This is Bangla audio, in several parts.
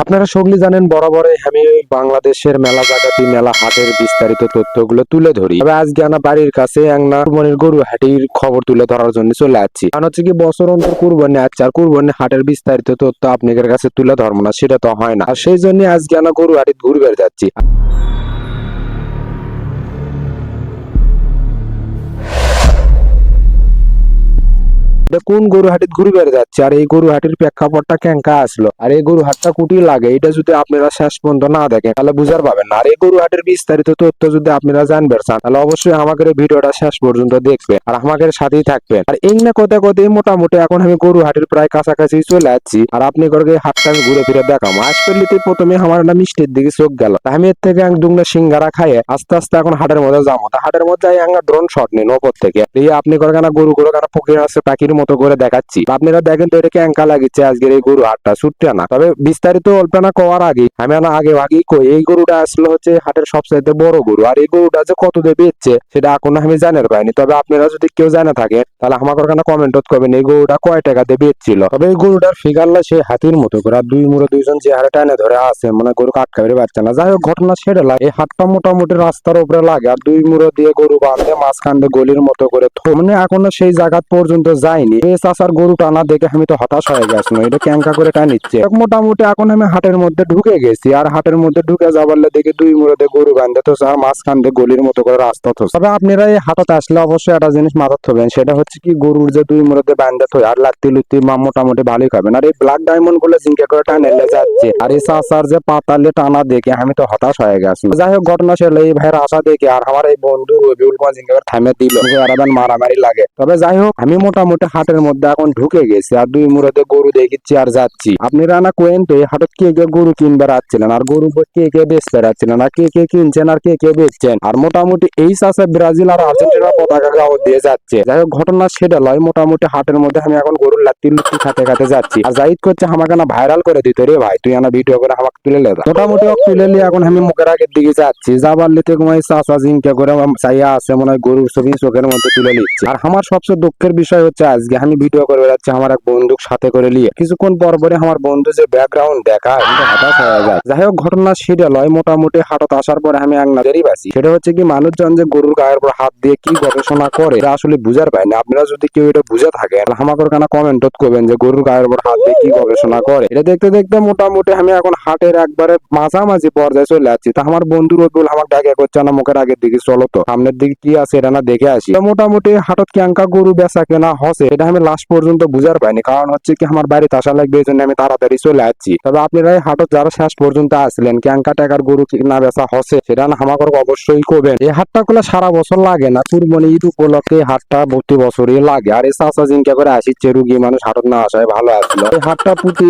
আপনারা সকলে জানেন বরাবর আমি বাংলাদেশের মেলা জাগাতি মেলা হাটের বিস্তারিত তথ্যগুলো তুলে ধরি। তবে আজকে আমরা বাড়ির কাছে একটা কুরবানির গরু হাটির খবর তুলে ধরার জন্য চলে আসছি। কারণ হচ্ছে কি বছর অন্তর কুরবানি আসছে, আর কুরবানি হাটের বিস্তারিত তথ্য আপনাদের কাছে তুলে ধরবো না, সেটা তো হয় না। আর সেই জন্য আজকে আমরা গরু হাটির ঘুরে বেড়ে যাচ্ছি। কোন গরু হাটিত ঘুরে বেড়ে যাচ্ছে, আর এই গরু হাটির প্রেক্ষাপটটা কেঙ্কা আসলো, আর এই গরু হাটটা কুটি লাগে, এটা যদি আপনারা শেষ পর্যন্ত না দেখেন তাহলে বুঝার পাবেন না। আর এই গরু হাটের বিস্তারিত তথ্য যদি আপনারা জানবেন চান তাহলে অবশ্যই আমাদের এই ভিডিওটা শেষ পর্যন্ত দেখবে আর আমাদের সাথেই থাকবেন। আর এই না কথা কথা মোটামুটি এখন আমি গরু হাটের প্রায় কাছাকাছি চলে যাচ্ছি। আর আপনি করে হাটটা আমি ঘুরে ফিরে দেখাবো। আসলে প্রথমে আমার না মিষ্টির দিকে চোখ গেল, আমি এর থেকে এক দুগনা সিঙ্গারা খাইয়ে আস্তে আস্তে এখন হাটের মধ্যে যাবো। হাটের মধ্যে একটা ড্রোন শট নিন ওপর থেকে, এই আপনি করে গরু গুলো পকিয়ে আছে পাখির মতো করে দেখাচ্ছি। আপনারা দেখেন তো এটা কেঙ্কা লাগিচ্ছে আজকের এই গরু হাটটা ছুটতে না। তবে বিস্তারিত অল্পনা করার আগে আমি আগে আগেই কই, এই গরুটা আসলে হচ্ছে হাটের সবচাইতে বড় গরু। আর এই গরুটা যে কত দিয়ে বেচছে সেটা এখনো আমি জানার পাইনি। তবে আপনারা যদি কেউ জানা থাকে তাহলে আমাকে কমেন্ট করবেন এই গরুটা কয় টাকা দিয়ে বেচছিল। তবে এই গরুটার ফিগারলা সেই হাতির মতো করে, আর দুই মুড়ো দুইজন যে হারে টানে ধরে আছে মানে গরু আটকাবে পারছে না। যাই হোক ঘটনা সেটা লাগে, এই হাটটা মোটামুটি রাস্তার উপরে লাগে, আর দুই মুড়ো দিয়ে গরু বাঁধে মাঝখান দিয়ে গলির মতো করে মানে এখনো সেই জায়গা পর্যন্ত যায়নি। এই চাষার গরু টানা দেখে আমি তো হতাশ হয়ে গেছি, এটা ক্যাঙ্কা করে টানিচ্ছে। মোটামুটি এখন আমি হাটের মধ্যে ঢুকে গেছি, আর হাটের মধ্যে ঢুকে যাবার দেখি দুই মুড়োতে গরু বাঁধে তো আর মাঝখান দিয়ে গলির মতো করে রাস্তা তো। তবে আপনারা এই হাটত আসলে অবশ্যই একটা জিনিস মাথায় থবেন, সেটা হচ্ছে কি গরুর যে দুই মুড়োতে বাঁধে থই আর লাত্তি লুত্তি মোটামুটি ভালোই খাবেন। আর এই ব্ল্যাক ডায়মন্ড গুলো জিঙ্কে করে টানে যাচ্ছে, আর এই চাষার যে পাতালে টানা দেখে আমি তো হতাশ হয়ে গেছি। যাই হোক ঘটনা সেটা এই ভাইয়ের আশা দেখে আর আমার এই বন্ধু রবিউল কুমার জিঙ্কে করে থামে দিল, মারামারি লাগে। তবে যাই হোক আমি মোটামুটি হাটের মধ্যে এখন ঢুকে গেছি, আর দুই মুড়োতে গরু দেখিচ্ছি আর যাচ্ছি। আপনারা না কোয়েন তো এই হাটত কে কে গরু কিনবে রাখছিলেন, আর গরু কে কে বেচতে রাখছিলেন, আর কে কে কিনছেন আর কে কে বেচছেন। আর মোটামুটি এই চাষে ব্রাজিল আর আর্জেন্টিনার পতাকা গাও দিয়ে যাচ্ছে। যাই হোক ঘটনা সেটা লয়, মোটামুটি হাটের মধ্যে আমি এখন গরুর লাত্তি লুত্তি খাতে খাতে যাচ্ছি। আর জাহিদ করছে আমাকে না ভাইরাল করে দিতে, রে ভাই তুই ভিডিও করে আমাকে তুলে লেদা। মোটামুটি তুলে নিয়ে এখন আমি মুখের আগের দিকে যাচ্ছি। যাবার লিতে ঘুমাই চাষা জিঙ্কা করে চাইয়া আছে মনে হয় গরুর ছবি চোখের মধ্যে তুলে নিচ্ছে। আর আমার সবচেয়ে দুঃখের বিষয় হচ্ছে আজকে আমি ভিডিও করে বেড়াচ্ছি আমার এক বন্দুক সাথে করে নিয়ে, কিছুক্ষণ পর পরে আমার বন্ধু যে ব্যাকগ্রাউন্ড দেখায় হতাশ হয়ে যায়। যাই হোক ঘটনা সেটা লয়, মোটামুটি হাটত আসার পরে আমি এক নজরই বাঁচি। সেটা হচ্ছে কি মানুষজন যে গরুর গায়ের উপর হাত দিয়ে কি গবেষণা করে এটা আসলে বুঝার পায় না। আপনারা যদি কেউ এটা বুঝে থাকেন আমাকে কমেন্ট করবেন যে গরুর গায়ের উপর হাত দিয়ে কি গবেষণা করে। এটা দেখতে দেখতে মোটামুটি আমি এখন হাটের একবারে মাঝামাঝি পর্যায়ে চলে যাচ্ছি। তা আমার বন্ধু রবিউল আমাকে ডাকে করছে না মুখের আগের দিকে চলো তো সামনের দিকে কি আছে এটা না দেখে আসি। মোটামুটি হাটত ক্যাঙ্কা গরু বেচা কেনা হসে এটা আমি লাস্ট পর্যন্ত বুঝার পাইনি, কারণ হচ্ছে কি আমার বাড়িতে আসা লাগবে এই জন্য আমি তাড়াতাড়ি চলে আসছি। তবে আপনারা এই হাটত যারা শেষ পর্যন্ত আসলেন ক্যাঙ্কা টাকার গরু কিনা বেচা হসে সেটা না আমাকে অবশ্যই করবেন। এই হাটটা গুলো সারা বছর লাগে না, কুরবানি ঈদ উপলক্ষে হাটটা প্রতি বছরই লাগে। আর এই চাষা জিঙ্কা করে আসিচ্ছে রুগী মানুষ হাটত না আসায় ভালো আসলো। এই হাটটা প্রতি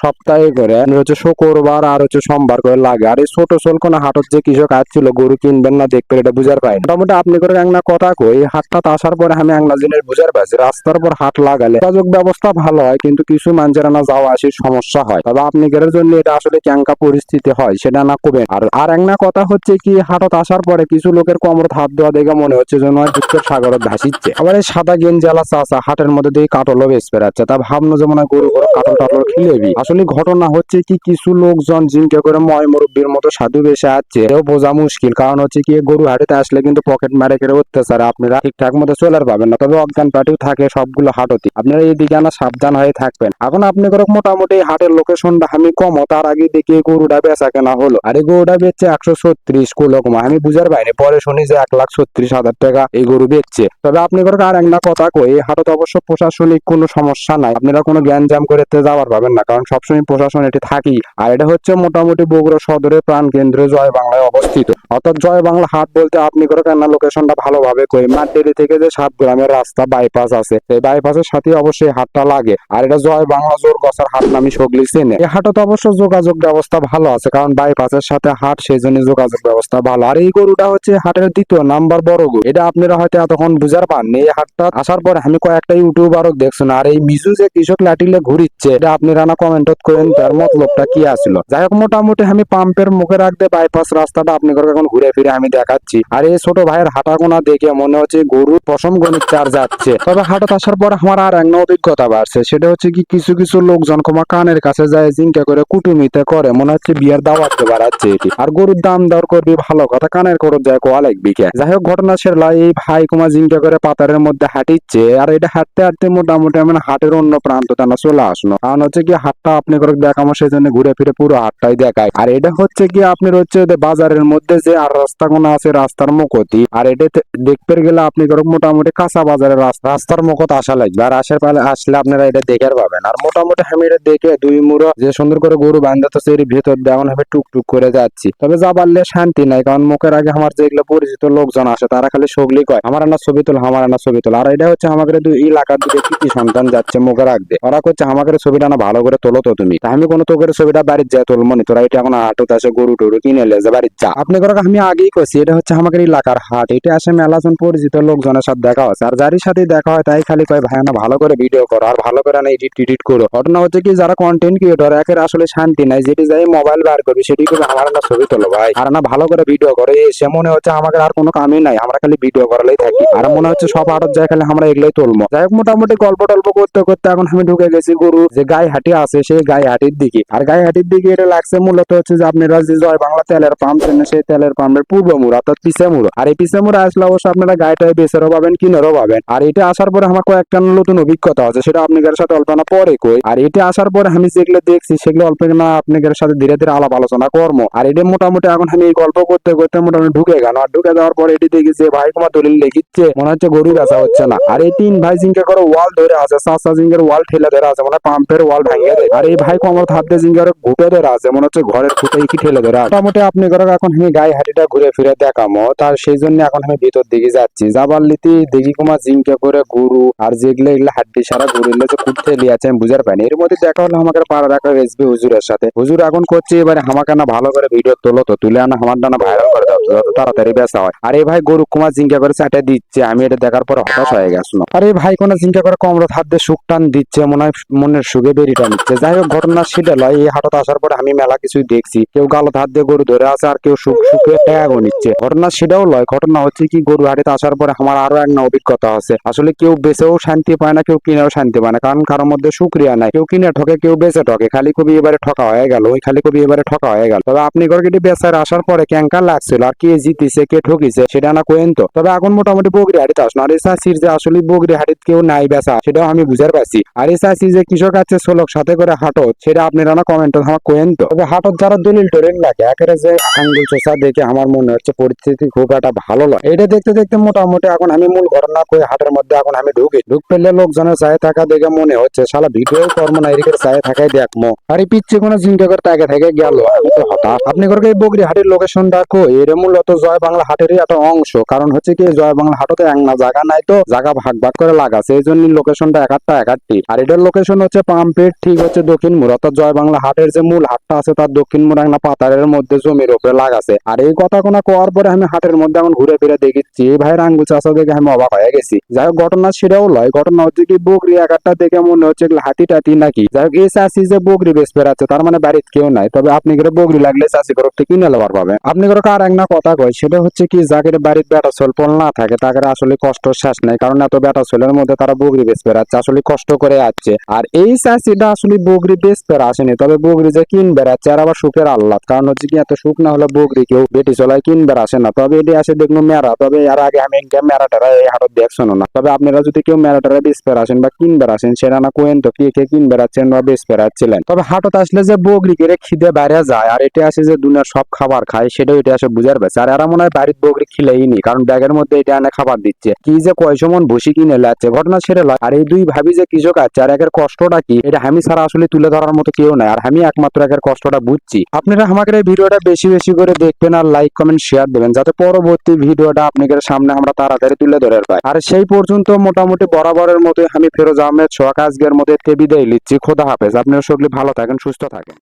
সপ্তাহে করে হচ্ছে শুক্রবার আর হচ্ছে সোমবার করে লাগে। আর এই ছোট ছোট কোন হাটত যে কৃষক আসছিল গরু কিনবেন না দেখবেন এটা বুঝার পাই। মোটামুটি আপনি করে একটা কথা কই, হাটটা আসার পরে আমি একটা জিনিস বুঝার পাইছি, রাস্তার পর হাট লাগালে যোগাযোগ ব্যবস্থা ভালো হয় কিন্তু কিছু মানুষের না যাওয়া আসির সমস্যা হয়। তবে আপনি এর জন্য এটা আসলে ক্যাঙ্কা পরিস্থিতি হয় সেটা না করবেন। আর একটা কথা হচ্ছে কি হাটত আসার পরে কিছু লোকের কোমর হাত দেওয়া দেখে মনে হচ্ছে যেন দুঃখের সাগরে ভাসিচ্ছে। আবার এই সাদা গেঞ্জালা চাচা হাটের মধ্যে দিয়ে কাটলও বেশ পেরাচ্ছে, তা ভাবনো যেমন গরু গরু কাটল টাটল খিলেবি। আসলে ঘটনা হচ্ছে কি কিছু লোকজন জিনকে করে ময় মুরব্বীর মতো সাধু বেশে আছে, এও বোঝা মুশকিল। কারণ হচ্ছে কি গরু হাটে আসলে কিন্তু পকেট মারে করে অত্যাচার আপনারা ঠিকঠাক মতো চলার পাবেন না। তবে অজ্ঞান পার্টিও থাকে সবগুলো হাটতি, আপনারা এইদিকে আনা সাবধান হয়ে থাকবেন। এখন আপনি করে মোটামুটি হাটের লোকেশনটা আমি কম, তার আগে দেখি গরুটা বেচা কেনা হলো। আর এই গরুটা বেচছে 136 কোলকম, আমি বুঝার পাইনি পরে শুনি যে 1,36,000 টাকা এই গরু বেচছে। তবে আপনি করে আর একটা কথা কই, এই হাটত অবশ্য প্রশাসনিক কোনো সমস্যা নাই, আপনারা কোনো জ্ঞানজাম করে যাওয়ার পাবেন না, কারণ সবসময় প্রশাসন এটি থাকি। আর এটা হচ্ছে মোটামুটি বগুড়া সদরের প্রাণ কেন্দ্রে জয় বাংলায় অবস্থিত। অর্থাৎ জয় বাংলা হাট বলতে আপনি করে কেন লোকেশনটা ভালোভাবে কই, মাঠডেলি থেকে যে 7 গ্রামের রাস্তা বাইপাস আছে এই বাইপাসের সাথে অবশ্যই হাটটা লাগে। আর এটা জয় বাংলা জোর গছার হাট নামে সকলি চেনে। এই হাটত অবশ্য যোগাযোগ ব্যবস্থা ভালো আছে, কারণ বাইপাসের সাথে হাট সেই জন্য যোগাযোগ ব্যবস্থা ভালো। আর এই গরুটা হচ্ছে হাটের দ্বিতীয় নাম্বার বড় গরু, এটা আপনারা হয়তো এতক্ষণ বুঝার পাননি। এই হাটটা আসার পরে আমি কয়েকটা ইউটিউবারও দেখছেন। আর এই মিজু যে কৃষক লাটিলে ঘুরিচ্ছে এটা আপনারা না কমেন্ট করেন তার মতলবটা কি আসলো। যাই হোক মোটামুটি আমি পাম্পের মুখে রাখতে বাইপাস রাস্তাটা আপনি এখন ঘুরে ফিরে আমি দেখাচ্ছি। আর এই ছোট ভাইয়ের হাঁটা গোনা দেখে মনে হচ্ছে গরু পশম গণিত চার যাচ্ছে। তবে হাটত আসার পর আমার আর এক অভিজ্ঞতা বাড়ছে, সেটা হচ্ছে কি কিছু কিছু লোকজন ক্ষমা কানের কাছে যায় জিঙ্কা করে কুটুমিতে করে মনে হচ্ছে বিয়ের দাওয়াতে বাড়াচ্ছে এটি। আর গরুর দাম দর করবি ভালো কথা, কানের করত যায় কোয়া লাগবি কে। যাই হোক ঘটনা সেরলা এই ভাই কুমা জিঙ্কা করে পাতারের মধ্যে হাঁটিচ্ছে, আর এটা হাঁটতে হাঁটতে মোটামুটি আমি হাটের অন্য প্রান্ত টানা চলে আসলো। কারণ হচ্ছে কি হাটটা আপনি করে দেখামো সেই জন্য ঘুরে ফিরে পুরো হাটটাই দেখায়। আর এটা হচ্ছে কি আপনার হচ্ছে বাজারের মধ্যে যে আর রাস্তা কোনা আছে রাস্তার মুখতি, আর এটা দেখতে গেলে আপনি করে মোটামুটি কাঁচা বাজারের রাস্তার মুখত আসা লাগবে। আর আসার পালে আসলে আপনারা এটা দেখে পাবেন। আর মোটামুটি আমি এটা দেখে দুই মুড়ো যে সুন্দর করে গরু বাঁধাতেছে এর ভিতর দিয়ে এখন আমি টুকটুক করে যাচ্ছি। তবে যা পারলে শান্তি নাই, কারণ মুখের আগে আমার যেগুলো পরিচিত লোকজন আসে তারা খালি সগলি কয় আমার না ছবি তোল, আমার না ছবি তোল। আর এটা হচ্ছে আমাদের দুই এলাকার দিকে কৃতি সন্তান যাচ্ছে মুখে রাখবে, ওরা করছে আমাদের ছবিটা না ভালো করে তোলো তো তুমি। আমি কোনো তোকের ছবিটা বাড়ির যায় তোলমো নি, তোরা এটা এখন হাটত আসে গরু টরু কিনে লেছে বাড়ির যা। আপনি করে আমি আগেই কইছি এটা হচ্ছে আমাদের এলাকার হাট, এটা আসে মেলাজন পরিচিত লোকজনের সাথে দেখা হচ্ছে। আর যারই সাথে দেখা হয় তাই খালি কয় ভাই না ভালো করে ভিডিও করো আর ভালো করে না এডিট করো। ঘটনা হচ্ছে কি যারা কন্টেন্ট ক্রিয়েটর একের আসলে শান্তি নাই, যেটি যাই মোবাইল বার করবি সেটি করে আমার না ছবি তোলো ভাই, আর না ভালো করে ভিডিও করে। সে মনে হচ্ছে আমাদের আর কোনো কামই নাই, আমরা খালি ভিডিও করালেই থাকি। আর মনে হচ্ছে সব আটত যায় খালি আমরা এগুলোই তুলবো। যাই হোক মোটামুটি গল্প টল্প করতে করতে এখন আমি ঢুকে গেছি গরু যে গায়ে হাটি আছে সেই গায়ে হাটির দিকে। আর গায়ে হাটির দিকে এটা লাগছে মূলত হচ্ছে যে আপনারা যে জয় বাংলা তেলের পাম্প চেনে সেই তেলের পাম্পের পূর্ব মুড় অর্থাৎ পিছে মুড়ো। আর এই পিছে মুড়ো আসলে অবশ্য আপনারা গায়েটাই বেচেরও পাবেন কিনেরও পাবেন। আর এটা আসার পরে আমার কয়েকটা নতুন অভিজ্ঞতা আছে, সেটা আপনাদের সাথে অল্প না পরে কই। আর এটা আসার পরে আমি যেগুলো দেখছি সেগুলো অল্প না আপনাদের সাথে ধীরে ধীরে আলাপ আলোচনা করবো। আর এটা মোটামুটি এখন আমি এই গল্প করতে করতে মোটামুটি ঢুকে গেল। আর ঢুকে যাওয়ার পরে এটি দেখি যে ভাই তোমার দলিল লিখিচ্ছে মনে হচ্ছে গরু বেচা হচ্ছে না। আর এই তিন ভাই জিঙ্কা করে ওয়াল ধরে আছে, চাষা জিঙ্গের ওয়াল ঠেলে ধরে আছে, মানে পাম্পের ওয়াল ভাঙিয়ে দেয়। আর এই ভাই কোমর হাত দিয়ে জিঙ্গার ঘুটে ধরে আছে, মনে হচ্ছে ঘরের খুঁটে কি ঠেলে ধরে। মোটামুটি আপনি করে এখন আমি গায়ে হাঁটিটা ঘুরে ফিরে দেখামো, তার সেই জন্য এখন আমি ভিতর দিকে যাচ্ছি। যাবার লিতি দেখি কুমার জিঙ্কা করে গরু আর যেগুলো এগুলো হাড্ডি সারা গরু এগুলো যে কুটতে লিয়াছে আমি বুঝার পাইনি। এর মধ্যে দেখা হলো আমাদের পাড়ার একটা রেসবি হুজুরের সাথে। হুজুর এখন করছে এবারে আমাকে না ভালো করে ভিডিও তোলো তো, তুলে আনা আমার না ভাইরাল করে দাও যত তাড়াতাড়ি বেচা হয়। আর এই ভাই গরু কুমার জিঙ্কা করে চাটা দিচ্ছে, আমি এটা দেখার পর হতাশ হয়ে গেছিল। আর এই ভাই কোন জিঙ্কা করে কমরত হাত দিয়ে সুখ টান দিচ্ছে, মনে হয় মনের সুখে বেরিটা নিচ্ছে। যাই হোক ঘটনা সেটা লয়, এই হাটত আসার পরে আমি মেলা কিছুই দেখছি, কেউ গালত হাত দিয়ে গরু ধরে আছে আর কেউ সুখ সুখে ট্যাগও নিচ্ছে। ঘটনা সেটাও লয়, ঘটনা হচ্ছে কি গরু হাটে আসার পরে আমার আরো এক অভিজ্ঞতা আছে। আসলে কেউ বেচেও শান্তি পায় না, কেউ কিনেও শান্তি পায় না, কারণ কারোর মধ্যে শুক্রিয়া নাই। কেউ কিনে ঠকে কেউ বেচে ঠকে, খালি কবি এবারে ঠকা হয়ে গেল, ওই খালি কবি এবারে ঠকা হয়ে গেল। তবে আপনি ঘর কেটে বেচার আসার পরে ক্যাঙ্কার লাগছিল আর কে জিতিছে কে ঠকিছে সেটা না কোয়েন তো। তবে এখন মোটামুটি বগরি হাটিতে আসলো। আর এই চাষির যে আসলে বগরি হাটিত কেউ নাই বেচা সেটাও আমি বুঝার পারছি। আর এই চাষি যে কৃষক আছে ষোলক সাথে করে হাটত সেটা আপনারা না কমেন্টে আমার কোয়েন তো। তবে হাটত যারা দলিল টরিল লাগে একেবারে যে আঙ্গুল চোষা দেখে আমার মনে হচ্ছে পরিস্থিতি খুব একটা ভালো লয়। এটা দেখতে দেখতে মোটামুটি এখন আমি মূল ঘটনা কই হাটের মধ্যে এখন আমি ঢুক পেলে লোকজনের চায়ে থাকা দেখে মনে হচ্ছে শালা ভিডিও কর্ম না এদিকে চায়ে থাকাই দেখমো। আর এই পিচ্ছে কোনো চিন্তা করতে আগে থেকে গেল, আমি তো হঠাৎ। আপনি করে এই বগরি হাটের লোকেশনটা কই? এর মূলত জয় বাংলা হাটেরই একটা অংশ। কারণ হচ্ছে কি জয় বাংলা হাটতে এক না জায়গা নাই তো, জায়গা ভাগ ভাগ করে লাগাছে, এই জন্য লোকেশনটা একাটটি। আর এটার লোকেশন হচ্ছে পাম্পের ঠিক হচ্ছে দক্ষিণ মুড়, অর্থাৎ জয় বাংলা হাটের যে মূল হাটটা আছে তার দক্ষিণ মুড় এক না পাতারের মধ্যে জমির উপরে লাগাছে। আর এই কথা কোনা কোয়ার পরে আমি হাটের মধ্যে এখন ঘুরে ফিরে দেখেছি এই ভাইয়ের আঙ্গুল চাষা দেখে আমি অবাক হয়ে গেছি। যাই হোক ঘটনা সেটাও লয়, ঘটনা হচ্ছে কি বগরি একটা দেখে মনে হচ্ছে হাতি টাতি নাকি। যাই হোক এই চাষি যে বগরি বেশ পেরাচ্ছে তার মানে বাড়িতে কেউ নাই। তবে আপনি করে বগরি লাগলে চাষি করে কিনে নেওয়ার পাবেন। আপনি করে আর এক না কথা কয় সেটা হচ্ছে কি যাদের বাড়িতে বেটা ছোল পল না থাকে তাদের আসলে কষ্ট শেষ নাই, কারণ এত বেটা ছোলের মধ্যে তারা বগরি বেশ পেরাচ্ছে, আসলে কষ্ট করে আসছে। আর এই চাষিটা আসলে বগরি বেশ পেরা আসেনি, তবে বগরি যে কিন বেড়াচ্ছে আর আবার সুখের আহ্লাদ। কারণ হচ্ছে কি এত সুখ না হলে বগরি কেউ বেটি চলায় কিনবার আসে না। তবে এটি আসে দেখবো মেরা, তবে এর আগে আমি মেরা টেরা এই হাটত দেখছো না। তবে আপনারা যদি কেউ মেরা টেরা বেশ পেরা আসেন বা কিনবার আসেন সেটা না কোয়েন তো কে কে কিন বেড়াচ্ছেন বা বেশ পেরাচ্ছিলেন। তবে হাটত আসলে যে বগরি কেড়ে খিদে বাইরে যায় আর এটা আসে যে দুনিয়ার সব খাবার খায় সেটাও এটা আসে বুঝার পারছে। আর এরা মনে হয় বাড়ির বগরি খিলেই নি, কারণ ব্যাগের মধ্যে এটা এনে খাবার দিচ্ছে। কি যে কয়শো মন ভুসি কিনে লাগছে ঘটনা ছেড়ে লয়। আর এই দুই ভাবি যে কৃষক আছে আর একের কষ্টটা কি এটা আমি ছাড়া আসলে তুলে ধরার মতো কেউ নাই, আর আমি একমাত্র একের কষ্টটা বুঝছি। আপনারা আমাদের এই ভিডিওটা বেশি বেশি করে দেখবেন আর লাইক কমেন্ট শেয়ার দেবেন, যাতে পরবর্তী ভিডিওটা আপনাদের সামনে আমরা তাড়াতাড়ি তুলে ধরে পাই। আর সেই পর্যন্ত মোটামুটি বরাবরের মতো আমি ফিরোজ আহমেদ সোহাগ আজকের মতো বিদায় নিচ্ছি। খোদা হাফেজ। আপনারা সকলে ভালো থাকেন, সুস্থ থাকেন।